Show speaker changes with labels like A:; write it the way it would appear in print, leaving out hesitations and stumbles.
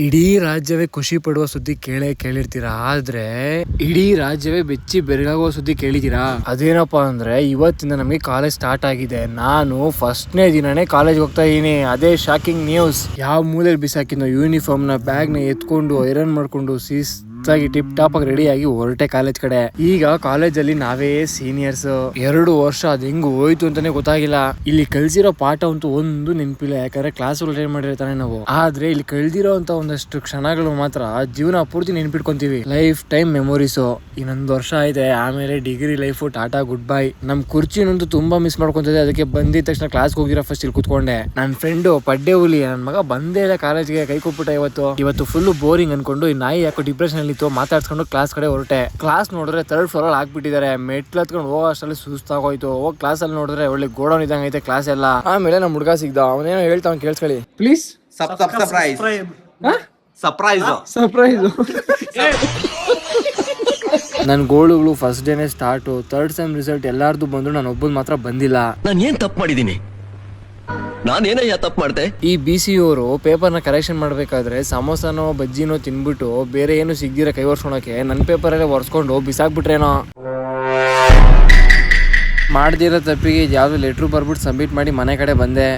A: ಇಡೀ ರಾಜ್ಯವೇ ಖುಷಿ ಪಡುವ ಸುದ್ದಿ ಕೇಳಿರ್ತೀರಾ. ಆದ್ರೆ ಇಡೀ ರಾಜ್ಯವೇ ಬೆಚ್ಚಿ ಬೆರಗಾಗುವ ಸುದ್ದಿ ಕೇಳಿದ್ದೀರಾ? ಅದೇನಪ್ಪಾ ಅಂದ್ರೆ ಇವತ್ತಿಂದ ನಮಗೆ ಕಾಲೇಜ್ ಸ್ಟಾರ್ಟ್ ಆಗಿದೆ. ನಾನು ಫಸ್ಟ್ನೇ ದಿನನೇ ಕಾಲೇಜ್ ಹೋಗ್ತಾ ಇದೀನಿ. ಅದೇ ಶಾಕಿಂಗ್ ನ್ಯೂಸ್. ಯಾವ ಮೂಲೆಯಲ್ಲಿ ಬಿಸಾಕಿದ್ನೋ ಯೂನಿಫಾರ್ಮ್ ನ ಬ್ಯಾಗ್ ನ ಎತ್ಕೊಂಡು ಐರನ್ ಮಾಡ್ಕೊಂಡು ಶಿಸ್ತಾಗಿ ಟಿಪ್ ಟಾಪ್ ಆಗಿ ರೆಡಿ ಆಗಿ ಹೊರಟೆ ಕಾಲೇಜ್ ಕಡೆ. ಈಗ ಕಾಲೇಜಲ್ಲಿ ನಾವೇ ಸೀನಿಯರ್ಸ್. 2 ವರ್ಷ ಅದ್ ಹೆಂಗ್ ಹೋಯ್ತು ಅಂತಾನೆ ಗೊತ್ತಾಗಿಲ್ಲ. ಇಲ್ಲಿ ಕಲ್ಸಿರೋ ಪಾಠ ಅಂತೂ ಒಂದು ನೆನಪಿಲ್ಲ, ಯಾಕಂದ್ರೆ ಕ್ಲಾಸ್ ಅಟೆಂಡ್ ಮಾಡಿರ್ತಾನೆ ನಾವು. ಆದ್ರೆ ಇಲ್ಲಿ ಕಳ್ದಿರೋ ಅಂತ ಒಂದಷ್ಟು ಕ್ಷಣಗಳು ಮಾತ್ರ ಜೀವನ ಪೂರ್ತಿ ನೆನ್ಪಿಟ್ಕೊಂತೀವಿ. Life time memories. ಇನ್ನೊಂದು ವರ್ಷ ಇದೆ, ಆಮೇಲೆ degree life tata good bye. ನಮ್ ಕುರ್ಚಿನಂತೂ ತುಂಬಾ ಮಿಸ್ ಮಾಡ್ಕೊಂತಿದ್ದೆ. ಅದಕ್ಕೆ ಬಂದಿದ ತಕ್ಷಣ ಕ್ಲಾಸ್ ಹೋಗಿರೋ ಫಸ್ಟ್ ಇಲ್ಲಿ ಕುತ್ಕೊಂಡೆ. ನನ್ನ ಫ್ರೆಂಡ್ ಪಡ್ಡೆ ಹುಲಿ, ನನ್ ಮಗ ಬಂದೇ ಇಲ್ಲ ಕಾಲೇಜ್ಗೆ, ಕೈ ಕೊಟ್ಬಿಟ್ಟ ಇವತ್ತು ಫುಲ್ ಬೋರಿಂಗ್ ಅನ್ಕೊಂಡು ಈ ನಾಯಿ ಯಾಕೋ ಡಿಪ್ರೆಷನ್ ಅಲ್ಲಿ ಇತ್ತು ಮಾತಾಡ್ಸ್ಕೊಂಡು ಕ್ಲಾಸ್ ಕಡೆ ಹೊರಟೆ. ಕ್ಲಾಸ್ ನೋಡಿದ್ರೆ 3rd ಫ್ಲೋರ್ ಅಲ್ಲಿ ಹಾಕ್ಬಿಟ್ಟಿದ್ದಾರೆ. ಮೆಟ್ಲು ಹತ್ಕೊಂಡು ಹೋಗೋ ಅಷ್ಟರಲ್ಲಿ ಸುಸ್ತಾಗೋಯ್ತು. ಹೋಗಿ ಕ್ಲಾಸ್ ಅಲ್ಲಿ ನೋಡಿದ್ರೆ ಒಳ್ಳೆ ಗೋಡೌನ್ ಇದ್ದಂಗೆ ಐತೆ ಕ್ಲಾಸ್ ಎಲ್ಲ. ಆಮೇಲೆ ನಮ್ಮ ಹುಡುಗ ಸಿಗ್ದ, ಅವನೇನೋ ಹೇಳ್ತಾವ್ ಕೇಳಿಸ್ಕೊಳ್ಳಿ ಪ್ಲೀಸ್. ಸರ್ಪ್ರೈಸ್ ನನ್ನ ಗೋಳುಗಳು ಫಸ್ಟ್ ಡೇನೆ ಸ್ಟಾರ್ಟ್. 3rd ಸೆಮ್ ರಿಸಲ್ಟ್ ಎಲ್ಲಾರ್ದು ಬಂದ್ರು ನಾನು ಒಬ್ಬನ್ ಮಾತ್ರ ಬಂದಿಲ್ಲ.
B: ನಾನು ಏನ್ ತಪ್ಪು ಮಾಡಿದೀನಿ? ನಾನೇನಯ್ಯ ತಪ್ಪು ಮಾಡ್ದೆ?
A: ಈ BCU ಅವರು ಪೇಪರ್ನ ಕರೆಕ್ಷನ್ ಮಾಡ್ಬೇಕಾದ್ರೆ ಸಮೋಸನೋ ಬಜ್ಜಿನೋ ತಿನ್ಬಿಟ್ಟು ಬೇರೆ ಏನು ಸಿಗ್ದಿರ ಕೈ ಒರ್ಸ್ಕೊಳಕ್ಕೆ ನನ್ನ ಪೇಪರಲ್ಲೇ ಒರ್ಸ್ಕೊಂಡು ಬಿಸಾಕ್ಬಿಟ್ರೇನೋ. ಮಾಡ್ದಿರೋ ತಪ್ಪಿಗೆ ಯಾವ್ದು ಲೆಟ್ರು ಬರ್ಬಿಟ್ಟು ಸಬ್ಮಿಟ್ ಮಾಡಿ ಮನೆ ಕಡೆ ಬಂದೆ.